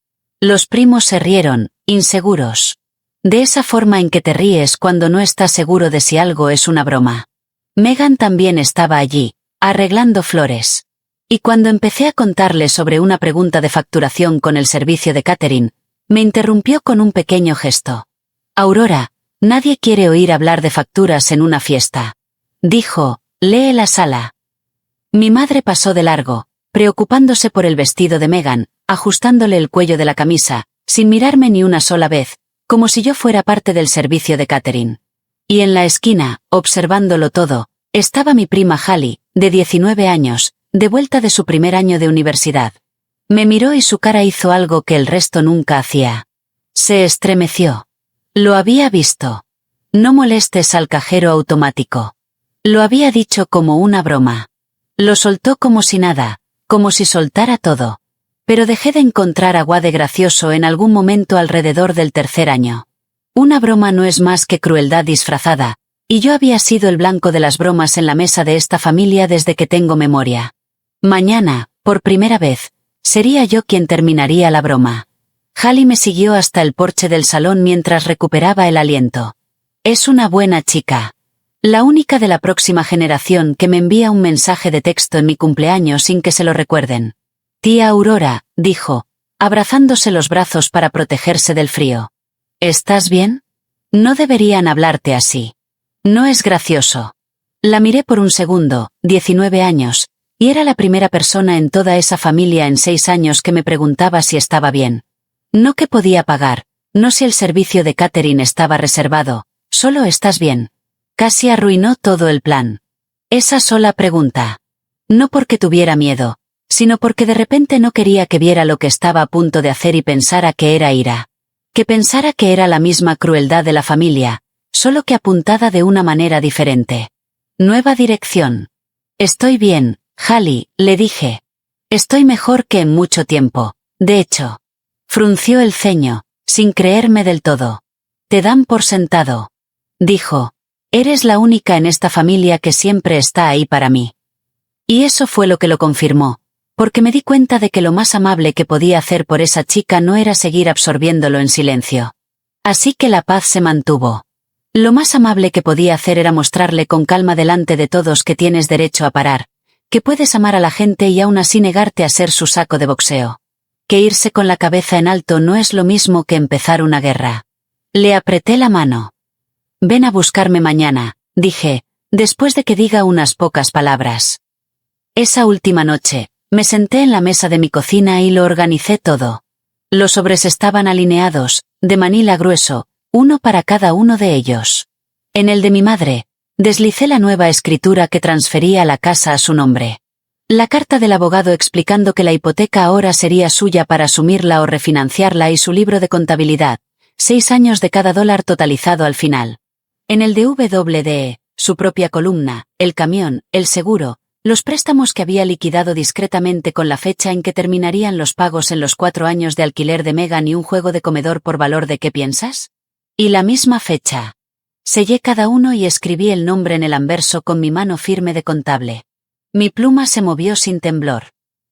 Los primos se rieron, inseguros. De esa forma en que te ríes cuando no estás seguro de si algo es una broma. Megan también estaba allí, arreglando flores. Y cuando empecé a contarle sobre una pregunta de facturación con el servicio de catering, me interrumpió con un pequeño gesto. «Aurora, nadie quiere oír hablar de facturas en una fiesta», dijo, «lee la sala». Mi madre pasó de largo, preocupándose por el vestido de Megan, ajustándole el cuello de la camisa, sin mirarme ni una sola vez, como si yo fuera parte del servicio de catering. Y en la esquina, observándolo todo, estaba mi prima Hallie, de 19 años, de vuelta de su primer año de universidad. Me miró y su cara hizo algo que el resto nunca hacía. Se estremeció. Lo había visto. «No molestes al cajero automático». Lo había dicho como una broma. Lo soltó como si nada, como si soltara todo. Pero dejé de encontrar a Wade gracioso en algún momento alrededor del tercer año. Una broma no es más que crueldad disfrazada, y yo había sido el blanco de las bromas en la mesa de esta familia desde que tengo memoria. Mañana, por primera vez, sería yo quien terminaría la broma. Hallie me siguió hasta el porche del salón mientras recuperaba el aliento. Es una buena chica. La única de la próxima generación que me envía un mensaje de texto en mi cumpleaños sin que se lo recuerden. «Tía Aurora», dijo, abrazándose los brazos para protegerse del frío. «¿Estás bien? No deberían hablarte así. No es gracioso». La miré por un segundo, 19 años, y era la primera persona en toda esa familia en 6 años que me preguntaba si estaba bien. No que podía pagar, no si el servicio de catering estaba reservado, solo «¿estás bien?». Casi arruinó todo el plan. Esa sola pregunta. No porque tuviera miedo, sino porque de repente no quería que viera lo que estaba a punto de hacer y pensara que era ira. Que pensara que era la misma crueldad de la familia, solo que apuntada de una manera diferente. Nueva dirección. «Estoy bien, Hallie», le dije. «Estoy mejor que en mucho tiempo, de hecho». Frunció el ceño, sin creerme del todo. «Te dan por sentado», dijo. «Eres la única en esta familia que siempre está ahí para mí». Y eso fue lo que lo confirmó, porque me di cuenta de que lo más amable que podía hacer por esa chica no era seguir absorbiéndolo en silencio. Así que la paz se mantuvo. Lo más amable que podía hacer era mostrarle con calma delante de todos que tienes derecho a parar, que puedes amar a la gente y aún así negarte a ser su saco de boxeo. Que irse con la cabeza en alto no es lo mismo que empezar una guerra. Le apreté la mano. «Ven a buscarme mañana», dije, después de que diga unas pocas palabras. Esa última noche, me senté en la mesa de mi cocina y lo organicé todo. Los sobres estaban alineados, de manila grueso, uno para cada uno de ellos. En el de mi madre, deslicé la nueva escritura que transfería la casa a su nombre. La carta del abogado explicando que la hipoteca ahora sería suya para asumirla o refinanciarla y su libro de contabilidad, 6 años de cada dólar totalizado al final. En el de WDE, su propia columna, el camión, el seguro, los préstamos que había liquidado discretamente con la fecha en que terminarían los pagos en los 4 años de alquiler de Megan y un juego de comedor por valor de ¿qué piensas? Y la misma fecha. Sellé cada uno y escribí el nombre en el anverso con mi mano firme de contable. Mi pluma se movió sin temblor.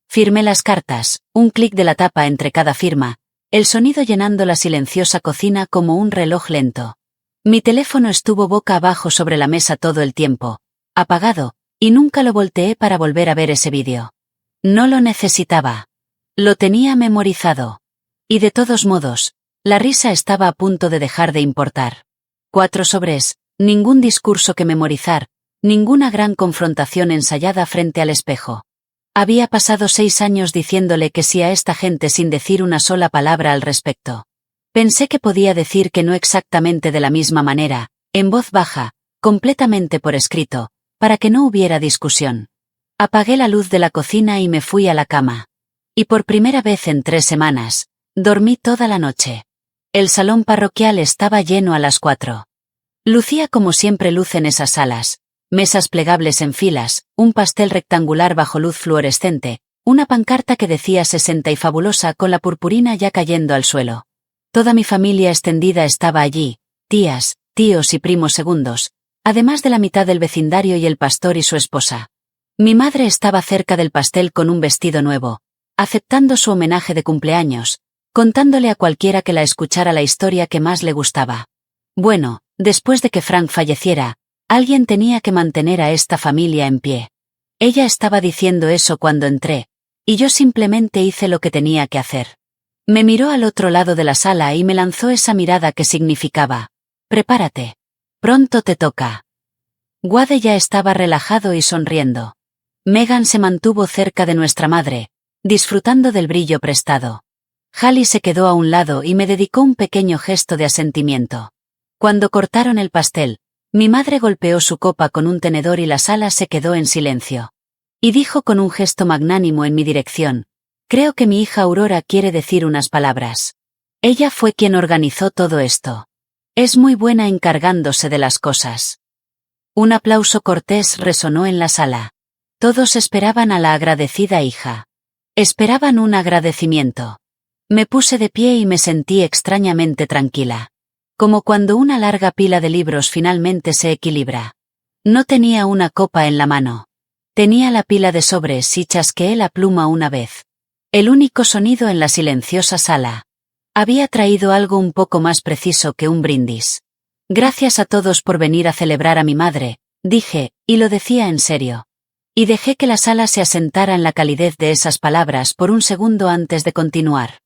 Firmé las cartas, un clic de la tapa entre cada firma, el sonido llenando la silenciosa cocina como un reloj lento. Mi teléfono estuvo boca abajo sobre la mesa todo el tiempo, apagado, y nunca lo volteé para volver a ver ese vídeo. No lo necesitaba. Lo tenía memorizado. Y de todos modos, la risa estaba a punto de dejar de importar. 4 sobres, ningún discurso que memorizar, Ninguna gran confrontación ensayada frente al espejo. Había pasado 6 años diciéndole que sí a esta gente sin decir una sola palabra al respecto. Pensé que podía decir que no exactamente de la misma manera, en voz baja, completamente por escrito, para que no hubiera discusión. Apagué la luz de la cocina y me fui a la cama. Y por primera vez en 3 semanas, dormí toda la noche. El salón parroquial estaba lleno a las 4. Lucía como siempre luce en esas salas. Mesas plegables en filas, un pastel rectangular bajo luz fluorescente, una pancarta que decía 60 y fabulosa con la purpurina ya cayendo al suelo. Toda mi familia extendida estaba allí, tías, tíos y primos segundos, además de la mitad del vecindario y el pastor y su esposa. Mi madre estaba cerca del pastel con un vestido nuevo, aceptando su homenaje de cumpleaños, contándole a cualquiera que la escuchara la historia que más le gustaba. Bueno, después de que Frank falleciera, alguien tenía que mantener a esta familia en pie. Ella estaba diciendo eso cuando entré, y yo simplemente hice lo que tenía que hacer. Me miró al otro lado de la sala y me lanzó esa mirada que significaba: prepárate. Pronto te toca. Wade ya estaba relajado y sonriendo. Megan se mantuvo cerca de nuestra madre, disfrutando del brillo prestado. Hallie se quedó a un lado y me dedicó un pequeño gesto de asentimiento. Cuando cortaron el pastel, mi madre golpeó su copa con un tenedor y la sala se quedó en silencio. Y dijo con un gesto magnánimo en mi dirección: creo que mi hija Aurora quiere decir unas palabras. Ella fue quien organizó todo esto. Es muy buena encargándose de las cosas. Un aplauso cortés resonó en la sala. Todos esperaban a la agradecida hija. Esperaban un agradecimiento. Me puse de pie y me sentí extrañamente tranquila. Como cuando una larga pila de libros finalmente se equilibra. No tenía una copa en la mano. Tenía la pila de sobres y chasqueé la pluma una vez. El único sonido en la silenciosa sala. Había traído algo un poco más preciso que un brindis. Gracias a todos por venir a celebrar a mi madre, dije, y lo decía en serio. Y dejé que la sala se asentara en la calidez de esas palabras por un segundo antes de continuar.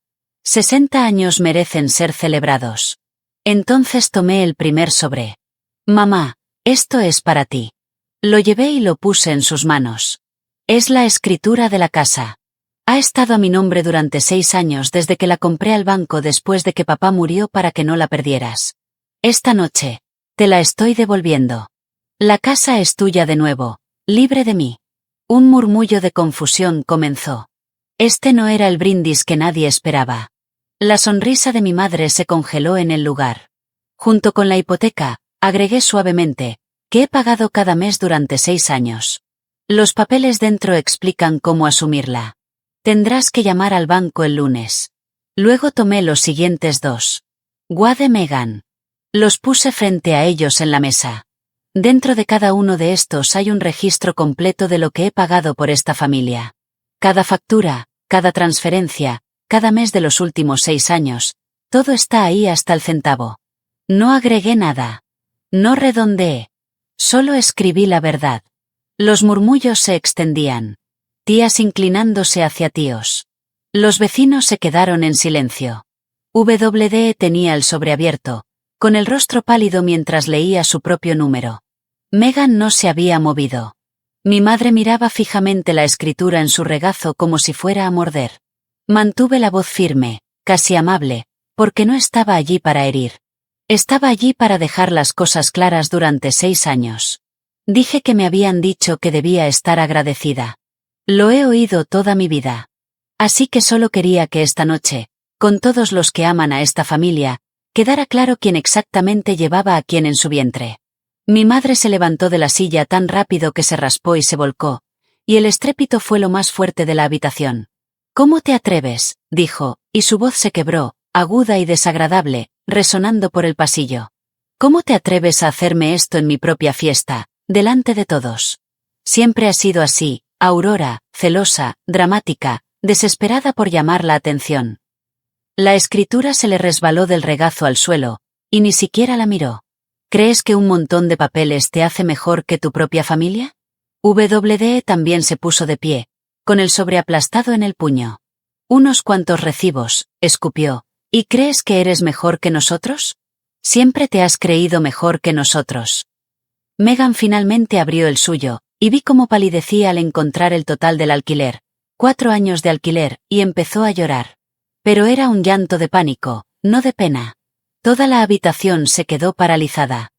60 años merecen ser celebrados. Entonces tomé el primer sobre. Mamá, esto es para ti. Lo llevé y lo puse en sus manos. Es la escritura de la casa. Ha estado a mi nombre durante 6 años desde que la compré al banco después de que papá murió para que no la perdieras. Esta noche, te la estoy devolviendo. La casa es tuya de nuevo, libre de mí. Un murmullo de confusión comenzó. Este no era el brindis que nadie esperaba. La sonrisa de mi madre se congeló en el lugar. Junto con la hipoteca, agregué suavemente, que he pagado cada mes durante 6 años. Los papeles dentro explican cómo asumirla. Tendrás que llamar al banco el lunes. Luego tomé los siguientes 2. Wade Megan. Los puse frente a ellos en la mesa. Dentro de cada uno de estos hay un registro completo de lo que he pagado por esta familia. Cada factura, cada transferencia, cada mes de los últimos 6 años, todo está ahí hasta el centavo. No agregué nada. No redondeé. Solo escribí la verdad. Los murmullos se extendían. Tías inclinándose hacia tíos. Los vecinos se quedaron en silencio. WD tenía el sobre abierto, con el rostro pálido mientras leía su propio número. Megan no se había movido. Mi madre miraba fijamente la escritura en su regazo como si fuera a morder. Mantuve la voz firme, casi amable, porque no estaba allí para herir. Estaba allí para dejar las cosas claras durante 6 años. Dije que me habían dicho que debía estar agradecida. Lo he oído toda mi vida. Así que solo quería que esta noche, con todos los que aman a esta familia, quedara claro quién exactamente llevaba a quién en su vientre. Mi madre se levantó de la silla tan rápido que se raspó y se volcó, y el estrépito fue lo más fuerte de la habitación. ¿Cómo te atreves?, dijo, y su voz se quebró, aguda y desagradable, resonando por el pasillo. ¿Cómo te atreves a hacerme esto en mi propia fiesta, delante de todos? Siempre has sido así, Aurora, celosa, dramática, desesperada por llamar la atención. La escritura se le resbaló del regazo al suelo, y ni siquiera la miró. ¿Crees que un montón de papeles te hace mejor que tu propia familia? WD también se puso de pie, con el sobre aplastado en el puño. Unos cuantos recibos, escupió. ¿Y crees que eres mejor que nosotros? Siempre te has creído mejor que nosotros. Megan finalmente abrió el suyo, y vi cómo palidecía al encontrar el total del alquiler. 4 años de alquiler, y empezó a llorar. Pero era un llanto de pánico, no de pena. Toda la habitación se quedó paralizada.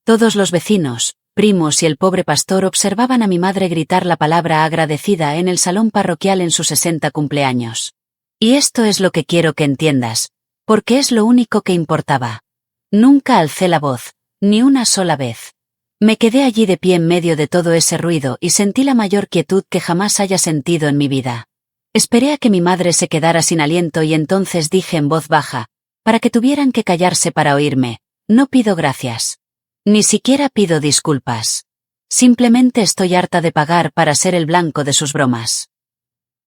Todos los vecinos, primos y el pobre pastor observaban a mi madre gritar la palabra agradecida en el salón parroquial en su 60 cumpleaños. Y esto es lo que quiero que entiendas, porque es lo único que importaba. Nunca alcé la voz, ni una sola vez. Me quedé allí de pie en medio de todo ese ruido y sentí la mayor quietud que jamás haya sentido en mi vida. Esperé a que mi madre se quedara sin aliento y entonces dije en voz baja, para que tuvieran que callarse para oírme: no pido gracias. Ni siquiera pido disculpas. Simplemente estoy harta de pagar para ser el blanco de sus bromas.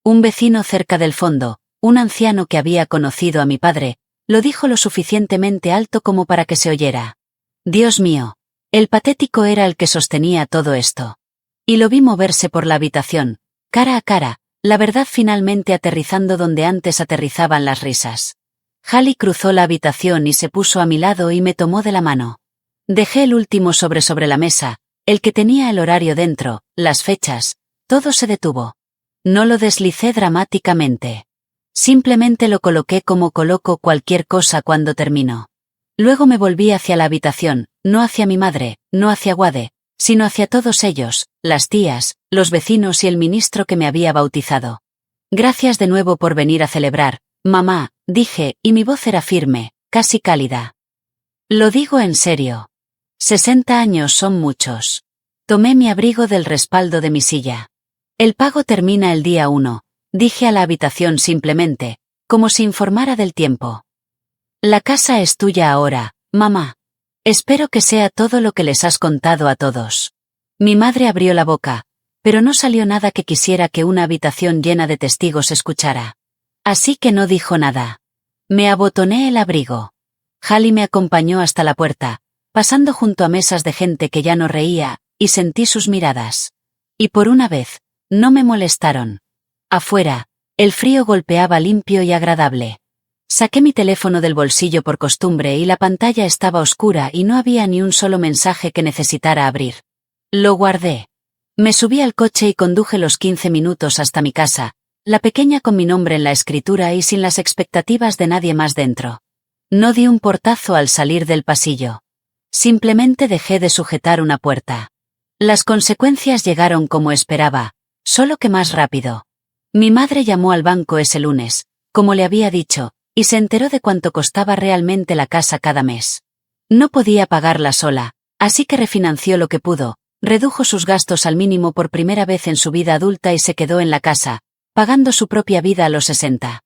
Un vecino cerca del fondo, un anciano que había conocido a mi padre, lo dijo lo suficientemente alto como para que se oyera. Dios mío. El patético era el que sostenía todo esto. Y lo vi moverse por la habitación, cara a cara, la verdad finalmente aterrizando donde antes aterrizaban las risas. Hallie cruzó la habitación y se puso a mi lado y me tomó de la mano. Dejé el último sobre la mesa, el que tenía el horario dentro, las fechas, todo se detuvo. No lo deslicé dramáticamente. Simplemente lo coloqué como coloco cualquier cosa cuando termino. Luego me volví hacia la habitación, no hacia mi madre, no hacia Wade, sino hacia todos ellos, las tías, los vecinos y el ministro que me había bautizado. Gracias de nuevo por venir a celebrar, mamá, dije, y mi voz era firme, casi cálida. Lo digo en serio. 60 años son muchos. Tomé mi abrigo del respaldo de mi silla. El pago termina el día 1, dije a la habitación simplemente, como si informara del tiempo. La casa es tuya ahora, mamá. Espero que sea todo lo que les has contado a todos. Mi madre abrió la boca, pero no salió nada que quisiera que una habitación llena de testigos escuchara. Así que no dijo nada. Me abotoné el abrigo. Hallie me acompañó hasta la puerta, pasando junto a mesas de gente que ya no reía, y sentí sus miradas. Y por una vez, no me molestaron. Afuera, el frío golpeaba limpio y agradable. Saqué mi teléfono del bolsillo por costumbre y la pantalla estaba oscura y no había ni un solo mensaje que necesitara abrir. Lo guardé. Me subí al coche y conduje los 15 minutos hasta mi casa, la pequeña con mi nombre en la escritura y sin las expectativas de nadie más dentro. No di un portazo al salir del pasillo. Simplemente dejé de sujetar una puerta. Las consecuencias llegaron como esperaba, solo que más rápido. Mi madre llamó al banco ese lunes, como le había dicho, y se enteró de cuánto costaba realmente la casa cada mes. No podía pagarla sola, así que refinanció lo que pudo, redujo sus gastos al mínimo por primera vez en su vida adulta y se quedó en la casa, pagando su propia vida a los 60.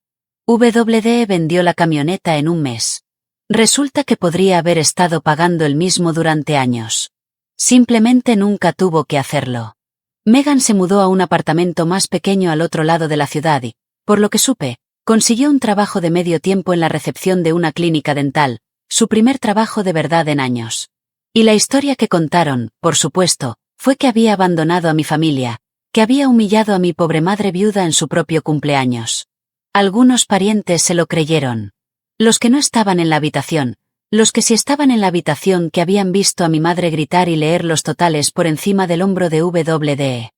WD vendió la camioneta en un mes. Resulta que podría haber estado pagando el mismo durante años. Simplemente nunca tuvo que hacerlo. Megan se mudó a un apartamento más pequeño al otro lado de la ciudad y, por lo que supe, consiguió un trabajo de medio tiempo en la recepción de una clínica dental, su primer trabajo de verdad en años. Y la historia que contaron, por supuesto, fue que había abandonado a mi familia, que había humillado a mi pobre madre viuda en su propio cumpleaños. Algunos parientes se lo creyeron. Los que no estaban en la habitación, los que sí estaban en la habitación que habían visto a mi madre gritar y leer los totales por encima del hombro de WD.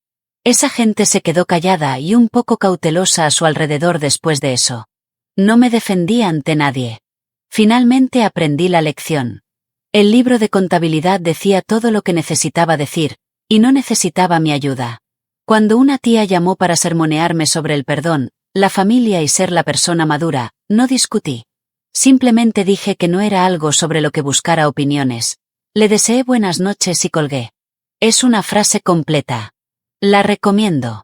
Esa gente se quedó callada y un poco cautelosa a su alrededor después de eso. No me defendí ante nadie. Finalmente aprendí la lección. El libro de contabilidad decía todo lo que necesitaba decir, y no necesitaba mi ayuda. Cuando una tía llamó para sermonearme sobre el perdón, la familia y ser la persona madura, no discutí. Simplemente dije que no era algo sobre lo que buscara opiniones. Le deseé buenas noches y colgué. Es una frase completa. La recomiendo.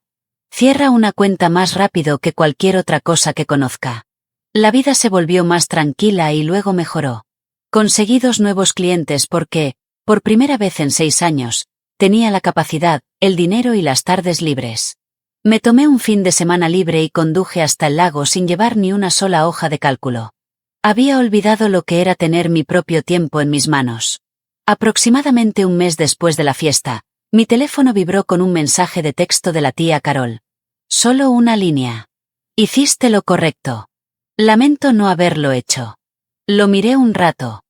Cierra una cuenta más rápido que cualquier otra cosa que conozca. La vida se volvió más tranquila y luego mejoró. Conseguí 2 nuevos clientes porque, por primera vez en 6 años, tenía la capacidad, el dinero y las tardes libres. Me tomé un fin de semana libre y conduje hasta el lago sin llevar ni una sola hoja de cálculo. Había olvidado lo que era tener mi propio tiempo en mis manos. Aproximadamente un mes después de la fiesta, mi teléfono vibró con un mensaje de texto de la tía Carol. Solo una línea. Hiciste lo correcto. Lamento no haberlo hecho. Lo miré un rato.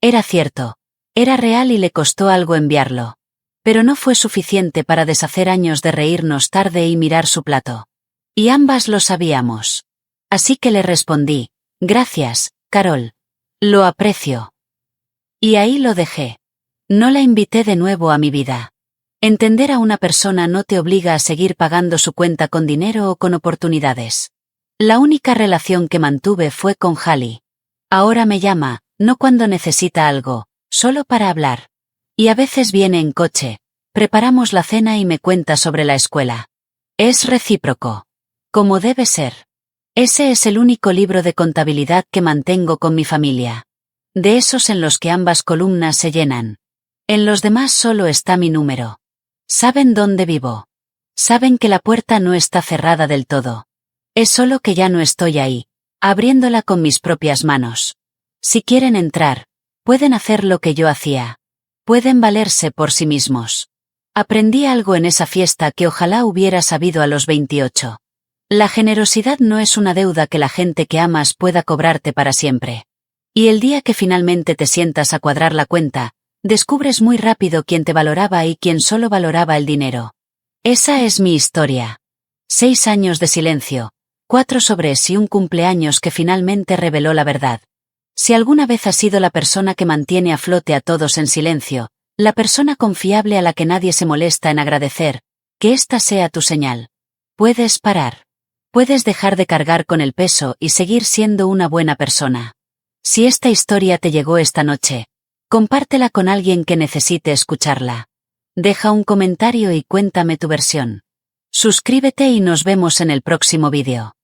Era cierto. Era real y le costó algo enviarlo. Pero no fue suficiente para deshacer años de reírnos tarde y mirar su plato. Y ambas lo sabíamos. Así que le respondí, gracias, Carol. Lo aprecio. Y ahí lo dejé. No la invité de nuevo a mi vida. Entender a una persona no te obliga a seguir pagando su cuenta con dinero o con oportunidades. La única relación que mantuve fue con Hallie. Ahora me llama, no cuando necesita algo, solo para hablar. Y a veces viene en coche, preparamos la cena y me cuenta sobre la escuela. Es recíproco. Como debe ser. Ese es el único libro de contabilidad que mantengo con mi familia. De esos en los que ambas columnas se llenan. En los demás solo está mi número. Saben dónde vivo. Saben que la puerta no está cerrada del todo. Es solo que ya no estoy ahí, abriéndola con mis propias manos. Si quieren entrar, pueden hacer lo que yo hacía. Pueden valerse por sí mismos. Aprendí algo en esa fiesta que ojalá hubiera sabido a los 28. La generosidad no es una deuda que la gente que amas pueda cobrarte para siempre. Y el día que finalmente te sientas a cuadrar la cuenta, descubres muy rápido quién te valoraba y quién solo valoraba el dinero. Esa es mi historia. 6 años de silencio, 4 sobres y un cumpleaños que finalmente reveló la verdad. Si alguna vez has sido la persona que mantiene a flote a todos en silencio, la persona confiable a la que nadie se molesta en agradecer, que esta sea tu señal. Puedes parar. Puedes dejar de cargar con el peso y seguir siendo una buena persona. Si esta historia te llegó esta noche, compártela con alguien que necesite escucharla. Deja un comentario y cuéntame tu versión. Suscríbete y nos vemos en el próximo vídeo.